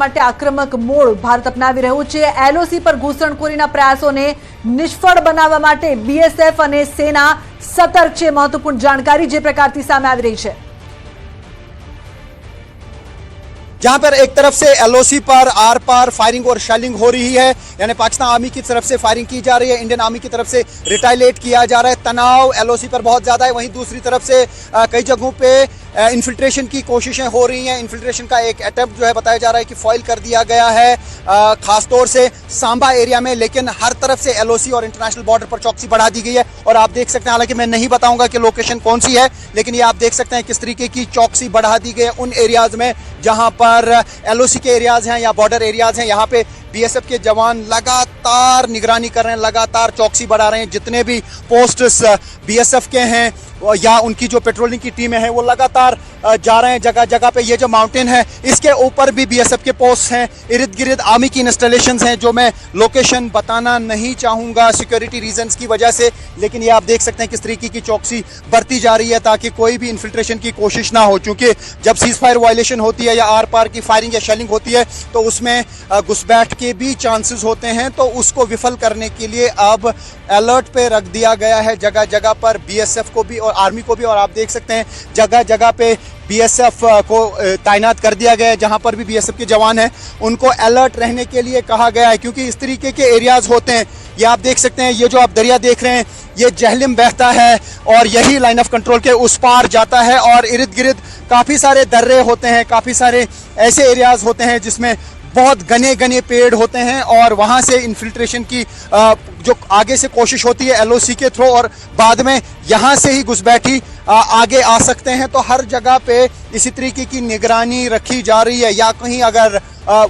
માટે આક્રમક મોડ ભારત અપનાવી રહ્યું છે। એલઓસી પર ઘૂસણખોરીના પ્રયાસોને નિષ્ફળ બનાવવા માટે બીએસએફ અને સેના સતર્ક છે। મહત્વપૂર્ણ जानकारी જે પ્રકારથી સામે આવી રહી છે। जहां पर एक तरफ से एलओसी पर आर पार फायरिंग और शेलिंग हो रही है, यानी पाकिस्तान आर्मी की तरफ से फायरिंग की जा रही है, इंडियन आर्मी की तरफ से रिटाइलेट किया जा रहा है। तनाव एलओसी पर बहुत ज़्यादा है। वहीं दूसरी तरफ से कई जगहों पे इन्फिल्ट्रेशन की कोशिशें हो रही हैं। इन्फिल्ट्रेशन का एक अटेम्प्ट जो है बताया जा रहा है कि फॉइल कर दिया गया है, खासतौर से सांबा एरिया में। लेकिन हर तरफ से एलओसी और इंटरनेशनल बॉर्डर पर चौकसी बढ़ा दी गई है। और आप देख सकते हैं, हालांकि मैं नहीं बताऊंगा कि लोकेशन कौन सी है, लेकिन ये आप देख सकते हैं किस तरीके की चौकसी बढ़ा दी गई है उन एरियाज में जहां पर एलओसी के एरियाज हैं या बॉर्डर एरियाज हैं। यहाँ पे बीएसएफ के जवान लगातार निगरानी कर रहे हैं, लगातार चौकसी बढ़ा रहे हैं। जितने भी पोस्ट्स बीएसएफ के हैं या उनकी जो पेट्रोलिंग की टीमें हैं वो लगातार जा रहे हैं जगह जगह पे। ये जो माउंटेन है इसके ऊपर भी बीएसएफ के पोस्ट हैं, इर्द गिर्द आर्मी की इंस्टॉलेशंस हैं, जो मैं लोकेशन बताना नहीं चाहूँगा सिक्योरिटी रीजंस की वजह से। लेकिन ये आप देख सकते हैं किस तरीके की चौकसी बढ़ती जा रही है ताकि कोई भी इन्फिल्ट्रेशन की कोशिश ना हो। क्योंकि जब सीज फायर वायलेशन होती है या आर पार की फायरिंग या शेलिंग होती है तो उसमें घुसपैठ के भी चांसेस होते हैं। तो उसको विफल करने के लिए अब अलर्ट पे रख दिया गया है जगह जगह पर बीएसएफ को भी और आर्मी को भी। और आप देख सकते हैं जगह जगह पे बीएसएफ को तैनात कर दिया गया है। जहां पर भी बीएसएफ के जवान हैं उनको अलर्ट रहने के लिए कहा गया है, क्योंकि इस तरीके के एरियाज होते हैं। ये आप देख सकते हैं, ये जो आप दरिया देख रहे हैं ये जहलम बहता है और यही लाइन ऑफ कंट्रोल के उस पार जाता है। और इर्द गिर्द काफ़ी सारे दर्रे होते हैं, काफ़ी सारे ऐसे एरियाज होते हैं जिसमें बहुत घने घने पेड़ होते हैं और वहाँ से इन्फिल्ट्रेशन की जो आगे से कोशिश होती है एलओसी के थ्रू और बाद में यहाँ से ही घुसपैठी आगे आ सकते हैं। तो हर जगह पे इसी तरीके की निगरानी रखी जा रही है। या कहीं अगर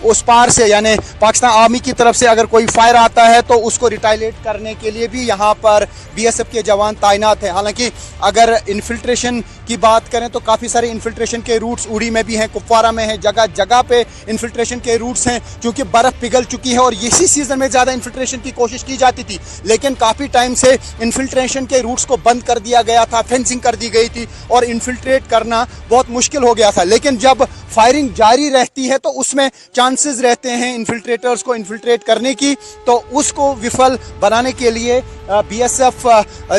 उस पार से यानी पाकिस्तान आर्मी की तरफ से अगर कोई फायर आता है तो उसको रिटाइलेट करने के लिए भी यहाँ पर बीएसएफ के जवान तैनात हैं। हालांकि अगर इन्फिल्ट्रेशन की बात करें तो काफ़ी सारे इन्फिल्ट्रेशन के रूट्स उड़ी में भी हैं, कुपवारा में हैं, जगह जगह पे इन्फिल्ट्रेशन के रूट्स हैं। क्योंकि बर्फ़ पिघल चुकी है और इसी सीज़न में ज़्यादा इन्फिल्ट्रेशन की कोशिश की जाती थी, लेकिन काफ़ी टाइम से इन्फिल्ट्रेशन के रूट्स को बंद कर दिया गया था, फेंसिंग कर दी गई थी और इन्फिल्ट्रेट करना बहुत मुश्किल हो गया था। लेकिन जब फायरिंग जारी रहती है तो उसमें चांसेस रहते हैं इन्फिल्ट्रेटर्स को इन्फिल्ट्रेट करने की। तो उसको विफल बनाने के लिए बीएसएफ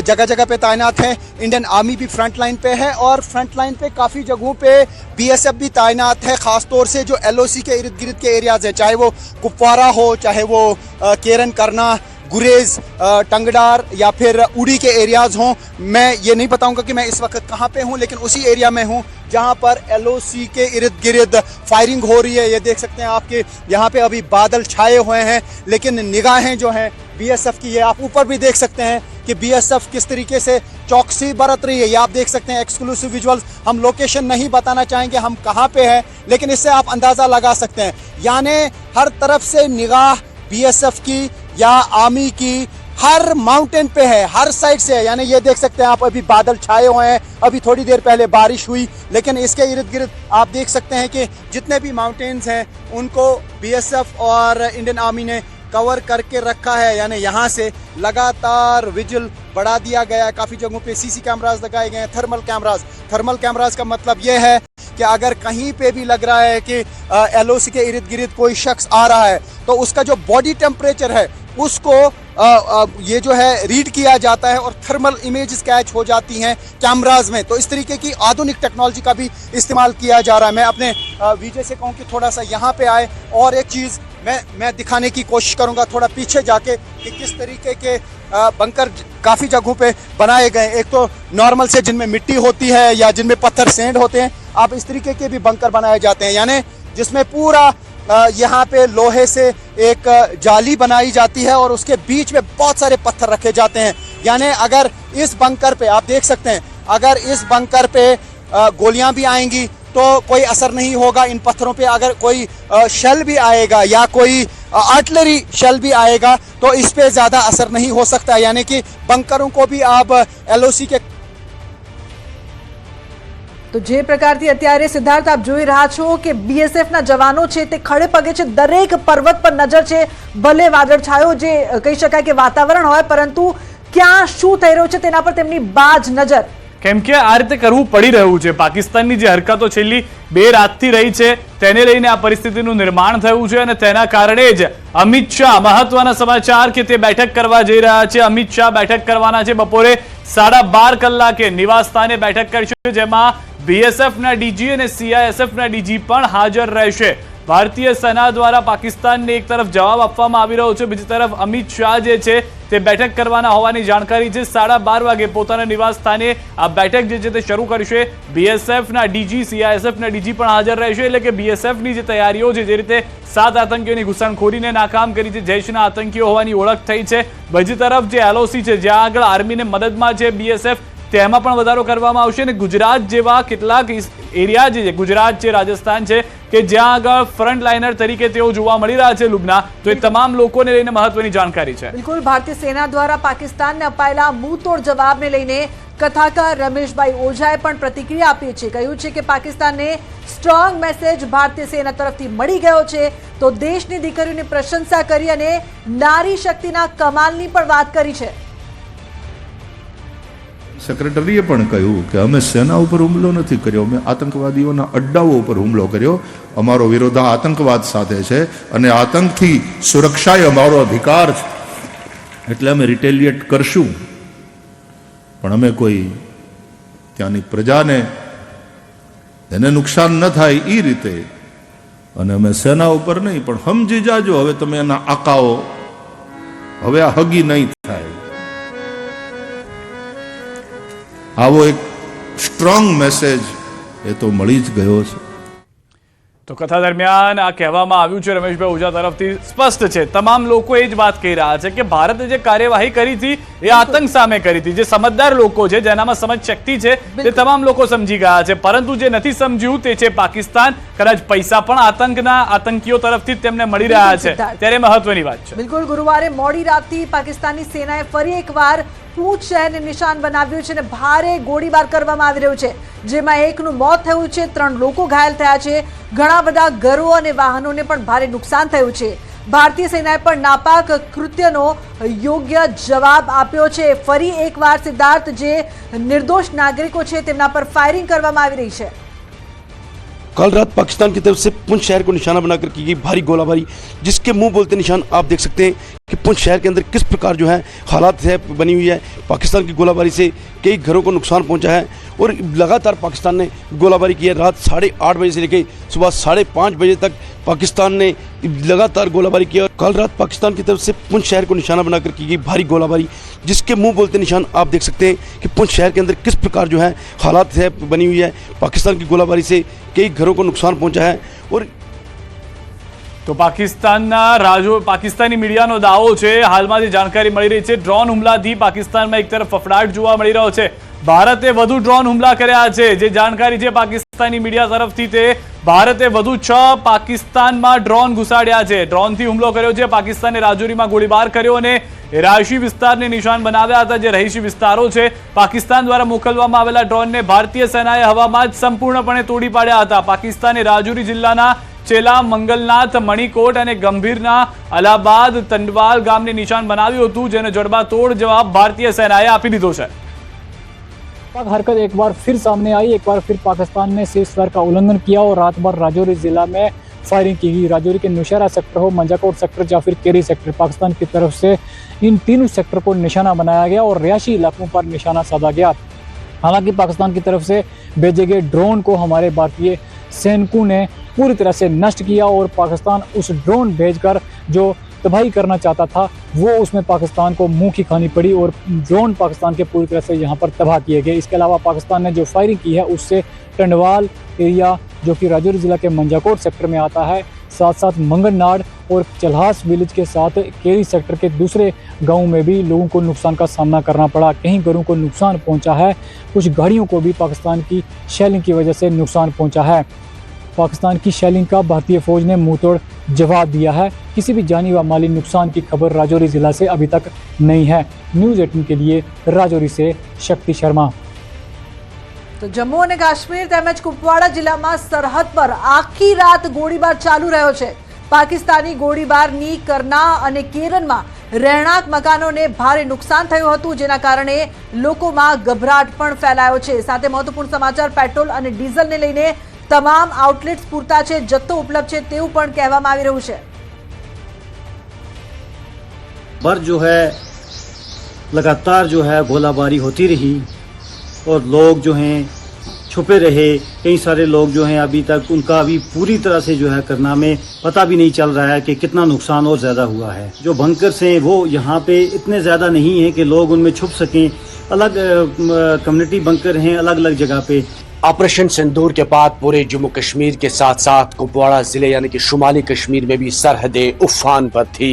जगह जगह पे तैनात है। इंडियन आर्मी भी फ्रंट लाइन पे है और फ्रंट लाइन पे काफ़ी जगहों पे बीएसएफ भी तैनात है, ख़ासतौर से जो एलओसी के इर्द गिर्द के एरियाज हैं, चाहे वो कुपवारा हो, चाहे वो केरन करना, गुरेज, टंगडार या फिर उड़ी के एरियाज़ हों। मैं ये नहीं बताऊंगा कि मैं इस वक्त कहाँ पे हूँ, लेकिन उसी एरिया में हूँ जहाँ पर एलओसी के इर्द गिर्द फायरिंग हो रही है। ये देख सकते हैं आपके यहाँ पे अभी बादल छाए हुए हैं, लेकिन निगाहें जो हैं बीएसएफ की, ये आप ऊपर भी देख सकते हैं कि बीएसएफ किस तरीके से चौकसी बरत रही है। ये आप देख सकते हैं एक्सक्लूसिव विजुअल्स। हम लोकेशन नहीं बताना चाहेंगे हम कहाँ पे हैं, लेकिन इससे आप अंदाज़ा लगा सकते हैं। यानी हर तरफ से निगाह बीएसएफ की या आर्मी की हर माउंटेन पे है, हर साइड से है। यानी ये देख सकते हैं आप, अभी बादल छाए हुए हैं, अभी थोड़ी देर पहले बारिश हुई, लेकिन इसके इर्द गिर्द आप देख सकते हैं कि जितने भी माउंटेन्स हैं उनको बीएसएफ और इंडियन आर्मी ने कवर करके रखा है। यानी यहाँ से लगातार विजिल बढ़ा दिया गया है। काफ़ी जगहों पे सीसी कैमरास लगाए गए हैं, थर्मल कैमरास। थर्मल कैमरास का मतलब ये है कि अगर कहीं पे भी लग रहा है कि एलओसी के इर्द गिर्द कोई शख्स आ रहा है तो उसका जो बॉडी टेम्परेचर है उसको ये जो है रीड किया जाता है और थर्मल इमेजेस कैच हो जाती हैं कैमराज में। तो इस तरीके की आधुनिक टेक्नोलॉजी का भी इस्तेमाल किया जा रहा है। मैं अपने विजय से कहूँ कि थोड़ा सा यहाँ पे आए और एक चीज़ मैं दिखाने की कोशिश करूँगा थोड़ा पीछे जाके कि किस तरीके के बंकर काफ़ी जगहों पे बनाए गए। एक तो नॉर्मल से जिनमें मिट्टी होती है या जिनमें पत्थर सेंड होते हैं, आप इस तरीके के भी बंकर बनाए जाते हैं, यानी जिसमें पूरा यहाँ पे लोहे से एक जाली बनाई जाती है और उसके बीच में बहुत सारे पत्थर रखे जाते हैं। यानी अगर इस बंकर पे आप देख सकते हैं, अगर इस बंकर पे गोलियां भी आएंगी तो कोई असर नहीं होगा इन पत्थरों पे। अगर कोई शेल भी आएगा या कोई आर्टिलरी शेल भी आएगा तो इस पे ज़्यादा असर नहीं हो सकता। यानी कि बंकरों को भी आप एलओसी के તો જે પ્રકારથી અત્યારે સિદ્ધાર્થ આપ જોઈ રહ્યા છો કે બીએસએફના જવાનો છે તે ખડે પગે છે, દરેક પર્વત પર નજર છે। ભલે વાદળછાયો જે કહી શકાય કે વાતાવરણ હોય, પરંતુ ક્યાં શું થઈ રહ્યું છે તેના પર તેમની બાજ નજર। કેમ કે આ રીતે કરવું પડી રહ્યું છે. પાકિસ્તાનની જે હરકતો છેલ્લી 2 રાતથી રહી છે તેને લઈને આ પરિસ્થિતિનું નિર્માણ થયું છે અને તેના કારણે જ અમિત શાહ, મહત્વના સમાચાર કે તે બેઠક કરવા જઈ રહ્યા છે. અમિત શાહ બેઠક કરવાના છે બપોરે 12:30 કલાકે નિવાસ સ્થાને બેઠક કરશે, જેમાં બીએસએફના ડીજી અને સીઆઈએસએફના ડીજી પણ હાજર રહેશે. ભારતીય સેના દ્વારા પાકિસ્તાનને એક તરફ જવાબ આપવામાં આવી રહ્યો છે, બીજી તરફ અમિત શાહ જે છે તે બેઠક કરવાના હોવાની જાણકારી છે. 12:30 વાગે પોતાના નિવાસ સ્થાને આ બેઠક જે છે તે શરૂ કરશે. બીએસએફના ડીજી, સીઆઈએસએફના ડીજી પણ હાજર રહેશે. એટલે કે બીએસએફની જે તૈયારીઓ છે, જે રીતે 7 આતંકીઓની ઘૂસણખોરીને નાકામ કરી છે, જૈશના આતંકીઓ હોવાની ઓળખ થઈ છે, બીજી તરફ જે એલઓસી છે જ્યાં આગળ આર્મીને મદદમાં છે બીએસએફ, તેમાં પણ વધારો કરવામાં આવશે. અને ગુજરાત જેવા કેટલાક એરિયા જે છે, ગુજરાત છે, રાજસ્થાન છે, કે જ્યાં આગળ ફ્રન્ટ લાઇનર તરીકે તેઓ જોવા મળી રહ્યા છે લુબના, તો એ તમામ લોકોને લઈને મહત્વની જાણકારી છે. બિલકુલ, ભારતીય સેના દ્વારા પાકિસ્તાનને અપાયેલા મુંહતોડ જવાબને લઈને કથાકાર રમેશભાઈ ઓઝાએ પણ પ્રતિક્રિયા આપી છે. કહ્યું છે કે પાકિસ્તાનને સ્ટ્રોંગ મેસેજ ભારતીય સેના તરફથી મળી ગયો છે, તો દેશની દીકરીઓની પ્રશંસા કરી અને નારી શક્તિના કમાલની પણ વાત કરી છે. સેક્રેટરીએ પણ કહ્યું કે અમે સેના ઉપર હુમલો નથી કર્યો, અમે આતંકવાદીઓના અડ્ડાઓ ઉપર હુમલો કર્યો. અમારો વિરોધ આતંકવાદ સાથે છે અને આતંકથી સુરક્ષા એ અમારો અધિકાર છે, એટલે અમે રિટેલિએટ કરશું, પણ અમે કોઈ ત્યાંની પ્રજાને એને નુકસાન ન થાય એ રીતે, અને અમે સેના ઉપર નહીં પણ સમજી જાજો હવે તમે એના આકાઓ, હવે આ હગી નહીં થાય. આવો એક સ્ટ્રોંગ મેસેજ એ તો મળી જ ગયો છે. તો કથા દરમિયાન આ કહેવામાં આવ્યું છે રમેશભાઈ ઓઝા તરફથી, સ્પષ્ટ છે, તમામ લોકો એ જ વાત કહી રહ્યા છે કે ભારતે જે કાર્યવાહી કરી હતી એ આતંક સામે કરી હતી. જે સમજદાર લોકો છે, જેનામાં સમજ શક્તિ છે, તે તમામ લોકો સમજી ગયા છે, પરંતુ જે નથી સમજ્યું તે છે પાકિસ્તાન. કદાચ પૈસા પણ આતંકીઓ તરફથી તેમને મળી રહ્યા છે, ત્યારે મહત્વની વાત છે. બિલકુલ, ગુરુવારે મોડી રાતથી પાકિસ્તાની સેનાએ ફરી એકવાર પૂંછ શહેરને નિશાન બનાવ્યું છે અને ભારે ગોળીબાર કરવામાં આવી રહ્યો છે, જેમાં એકનું મોત થયું છે, 3 લોકો ઘાયલ થયા છે, ઘણા બધા ઘરો અને વાહનોને પણ ભારે નુકસાન થયું છે. ભારતીય સેનાએ પણ નાપાક કૃત્યનો યોગ્ય જવાબ આપ્યો છે. ફરી એકવાર સિદ્ધાર્થ, જે નિર્દોષ નાગરિકો છે તેમના પર फायरिंग કરવામાં આવી રહી છે. कल रात पाकिस्तान की तरफ से पुंछ शहर को निशाना बनाकर की गई भारी गोलाबारी, जिसके मुंह बोलते निशान आप देख सकते हैं कि पुंछ शहर के अंदर किस प्रकार जो है हालात है बनी हुई है. पाकिस्तान की गोलाबारी से कई घरों को नुकसान पहुंचा है और लगातार पाकिस्तान ने गोलाबारी की है. रात 8:30 बजे से लेकर सुबह 5:30 बजे तक पाकिस्तान ने लगातार गोलाबारी की. और कल रात पाकिस्तान की तरफ से पुंछ शहर को निशाना बनाकर की गई भारी गोलाबारी, जिसके मुंह बोलते निशान आप देख सकते हैं कि पुंछ शहर के अंदर किस प्रकार जो है हालात है बनी हुई है. पाकिस्तान की गोलाबारी से कई घरों को नुकसान पहुंचा है. और તો પાકિસ્તાની મીડિયાનો દાવો છે, હાલમાં જે જાણકારી મળી રહી છે, ડ્રોન હુમલાથી પાકિસ્તાનમાં એક તરફ ફફડાટ જોવા મળી રહ્યો છે. ભારતે વધુ ડ્રોન હુમલા કર્યા છે. જે જાણકારી છે પાકિસ્તાની મીડિયા તરફથી, તે ભારતે વધુ 6 પાકિસ્તાનમાં ડ્રોન ઘુસાડ્યા છે. ડ્રોનથી હુમલો કર્યો છે. પાકિસ્તાને રાજૌરીમાં ગોળીબાર કર્યો અને રહાયશી વિસ્તારને નિશાન બનાવ્યા હતા. જે રહીશી વિસ્તારો છે, પાકિસ્તાન દ્વારા મોકલવામાં આવેલા ડ્રોનને ભારતીય સેનાએ હવામાં જ સંપૂર્ણપણે તોડી પાડ્યા હતા. પાકિસ્તાને રાજૌરી જિલ્લાના ચેલા, મંગલનાથ, મણિકોટ અને ગંભીરના અલાહાબાદ તંડવાલ ગામને નિશાન બનાવ્યું હતું, જેને જડબાતોડ જવાબ ભારતીય સેનાએ આપી દીધો છે. हरकत एक बार फिर सामने आई. एक बार फिर पाकिस्तान ने सीज़फायर का उल्लंघन किया और रात भर राजौरी जिला में फायरिंग की गई. राजौरी के नौशहरा सेक्टर हो, मंजाकोट सेक्टर या फिर केरी सेक्टर, पाकिस्तान की तरफ से इन तीनों सेक्टर को निशाना बनाया गया और रिहायशी इलाकों पर निशाना साधा गया. हालांकि पाकिस्तान की तरफ से भेजे गए ड्रोन को हमारे भारतीय सैनिकों ने पूरी तरह से नष्ट किया और पाकिस्तान उस ड्रोन भेजकर जो तबाही करना चाहता था वो उसमें पाकिस्तान को मुंह की खानी पड़ी और ड्रोन पाकिस्तान के पूरी तरह से यहाँ पर तबाह किए गए. इसके अलावा पाकिस्तान ने जो फायरिंग की है उससे टंडवाल एरिया, जो कि राजौरी जिला के मंजाकोट सेक्टर में आता है, साथ साथ मंगननाड़ और चल्हास विलेज के साथ केरी सेक्टर के दूसरे गाँव में भी लोगों को नुकसान का सामना करना पड़ा. कहीं घरों को नुकसान पहुँचा है, कुछ गाड़ियों को भी पाकिस्तान की शेलिंग की वजह से नुकसान पहुँचा है. पाकिस्तान की शेलिंग का भारतीय फौज ने मुंहतोड़ जवाब दिया है. किसी भी जानी व माली नुकसान की खबर राजौरी जिला से अभी तक नहीं है. न्यूज़ 18 के लिए राजौरी से शक्ति शर्मा. તો જમ્મુ અને કાશ્મીર તેમજ કુપવાડા જિલ્લામાં સરહદ પર આખી રાત ગોળીબાર ચાલુ રહ્યો છે. પાકિસ્તાની ગોળીબારની કરના અને કેરનમાં રહેણાંક મકાનોને ભારે નુકસાન થયું હતું, જેના કારણે લોકોમાં ગભરાટ પણ ફેલાયો છે। સાથે મહત્વપૂર્ણ સમાચાર, પેટ્રોલ અને ડીઝલને લઈને તમામ આઉટલેટ્સ પૂરતા છે, જથ્થો ઉપલબ્ધ છે તેવું પણ કહેવામાં આવી રહ્યું છે। पर जो है लगातार जो है गोलाबारी होती रही और लोग जो हैं छुपे रहे। कई सारे लोग जो हैं अभी तक उनका अभी पूरी तरह से जो है करना में पता भी नहीं चल रहा है कि कितना नुकसान और ज़्यादा हुआ है। जो बंकर्स हैं वो यहाँ पे इतने ज़्यादा नहीं है कि लोग उनमें छुप सकें। अलग कम्युनिटी बंकर हैं अलग अलग जगह पे। ऑपरेशन सिंदूर के बाद पूरे जम्मू कश्मीर के साथ साथ कुपवाड़ा जिले यानी कि शुमाली कश्मीर में भी सरहदें उफान पर थी।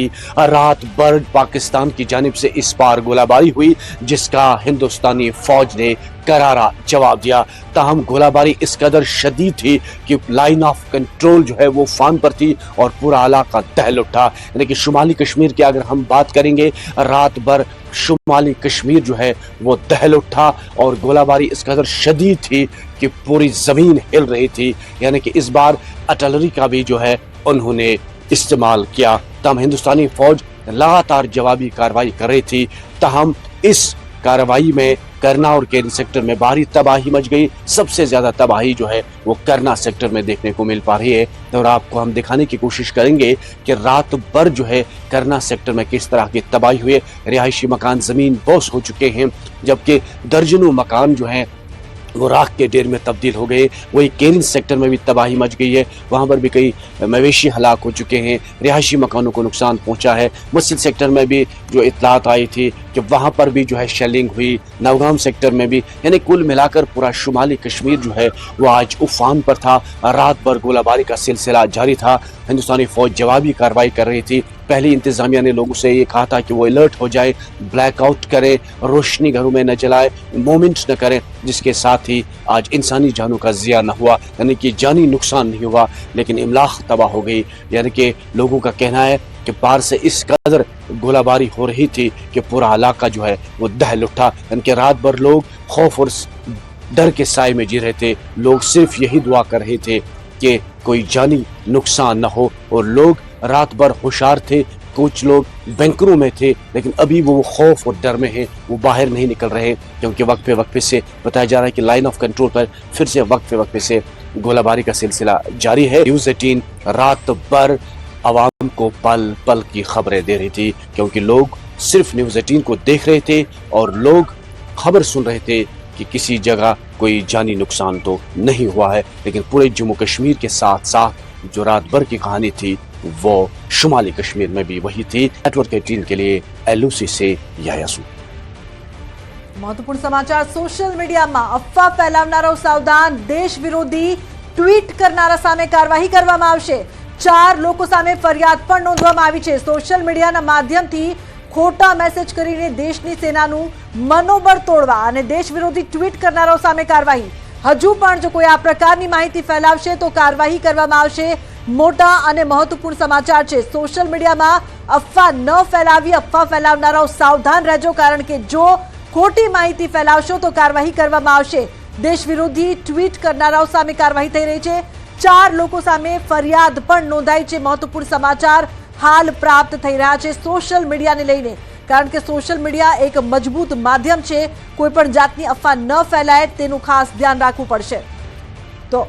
रात भर पाकिस्तान की जानिब से इस पार गोलाबारी हुई, जिसका हिंदुस्तानी फौज ने करारा जवाब दिया। ताहम गोलाबारी इस कदर शदीद थी कि लाइन ऑफ कंट्रोल जो है वो फान पर थी और पूरा इलाका दहल उठा। यानी कि शुमाली कश्मीर की अगर हम बात करेंगे, रात भर शुमाली कश्मीर जो है वो दहल उठा और गोलाबारी इस कदर शदीद थी कि पूरी ज़मीन हिल रही थी। यानी कि इस बार आर्टिलरी का भी जो है उन्होंने इस्तेमाल किया। तमाम हिंदुस्तानी फौज लगातार जवाबी कार्रवाई कर रही थी। ताहम इस कार्रवाई में करना और केरी सेक्टर में भारी तबाही मच गई। सबसे ज़्यादा तबाही जो है वो करना सेक्टर में देखने को मिल पा रही है और आपको हम दिखाने की कोशिश करेंगे कि रात भर जो है करना सेक्टर में किस तरह की तबाही हुई। रिहायशी मकान ज़मीन बोस हो चुके हैं, जबकि दर्जनों मकान जो हैं वो राख के ढेर में तब्दील हो गए। वही केरिन सेक्टर में भी तबाही मच गई है, वहाँ पर भी कई मवेशी हलाक हो चुके हैं, रिहायशी मकानों को नुकसान पहुँचा है। मस्जिद सेक्टर में भी जो इतलात आई थी कि वहाँ पर भी जो है शेलिंग हुई, नवगाम सेक्टर में भी। यानी कुल मिलाकर पूरा शुमाली कश्मीर जो है वो आज उफान पर था। रात भर गोलाबारी का सिलसिला जारी था। हिंदुस्तानी फौज जवाबी कार्रवाई कर रही थी। पहले इंतजामिया ने लोगों से ये कहा था कि वो अलर्ट हो जाए, ब्लैकआउट करें, रोशनी घरों में न जलाए, मूवमेंट न करें, जिसके साथ ही आज इंसानी जानों का ज़िया न हुआ, यानी कि जानी नुकसान नहीं हुआ, लेकिन इमलाक तबाह हो गई। यानी कि लोगों का कहना है कि पार से इस कदर गोलाबारी हो रही थी कि पूरा इलाका जो है वो दहल उठा। यानी कि रात भर लोग खौफ और डर के साए में जी रहे थे। लोग सिर्फ यही दुआ कर रहे थे कि कोई जानी नुकसान न हो और लोग रात भर होशियार थे। कुछ लोग बैंकरों में थे, लेकिन अभी वो खौफ और डर में हैं, वो बाहर नहीं निकल रहे, क्योंकि वक्फे से बताया जा रहा है कि लाइन ऑफ कंट्रोल पर फिर से वक्फे से गोलाबारी का सिलसिला जारी है। न्यूज़ 18 रात भर आवाम को पल पल की खबरें दे रही थी, क्योंकि लोग सिर्फ न्यूज़ 18 को देख रहे थे और लोग खबर सुन रहे थे कि किसी जगह कोई जानी नुकसान तो नहीं हुआ है। लेकिन पूरे जम्मू कश्मीर के साथ साथ जो रात भर की कहानी थी वो शुमाली कश्मीर में भी वही थी। नेटवर्क 18 के लिए LOC से यायासू। महत्वपूर्ण समाचार, सोशल મીડિયામાં અફવા ફેલાવનારાઓ સાવધાન, દેશ વિરોધી ટ્વીટ કરનારા સામે કાર્યવાહી કરવામાં આવશે। 4 લોકો સામે ફરિયાદ પણ નોંધવામાં આવી છે। સોશિયલ મીડિયાના માધ્યમથી ખોટા મેસેજ કરીને દેશની સેનાનું મનોબળ તોડવા અને દેશ વિરોધી ટ્વીટ કરનારાઓ સામે કાર્યવાહી। હજુ પણ જો કોઈ આ પ્રકારની માહિતી ફેલાવશે તો કાર્યવાહી કરવામાં આવશે। મોટા અને મહત્વપૂર્ણ સમાચાર છે, સોશિયલ મીડિયામાં અફવા ન ફેલાવી, અફવા ફેલાવનારાઓ સાવધાન રહેજો, કારણ કે જો ખોટી માહિતી ફેલાવશો તો કાર્યવાહી કરવામાં આવશે। દેશ વિરોધી ટ્વીટ કરનારાઓ સામે કાર્યવાહી થઈ રહી છે। 4 લોકો સામે ફરિયાદ પણ નોંધાઈ છે। મહત્વપૂર્ણ સમાચાર હાલ પ્રાપ્ત થઈ રહ્યા છે સોશિયલ મીડિયાને લઈને, કારણ કે સોશિયલ મીડિયા એક મજબૂત માધ્યમ છે। કોઈ પણ જાતની અફવા ન ફેલાય તેનું ખાસ ધ્યાન રાખવું પડશે। તો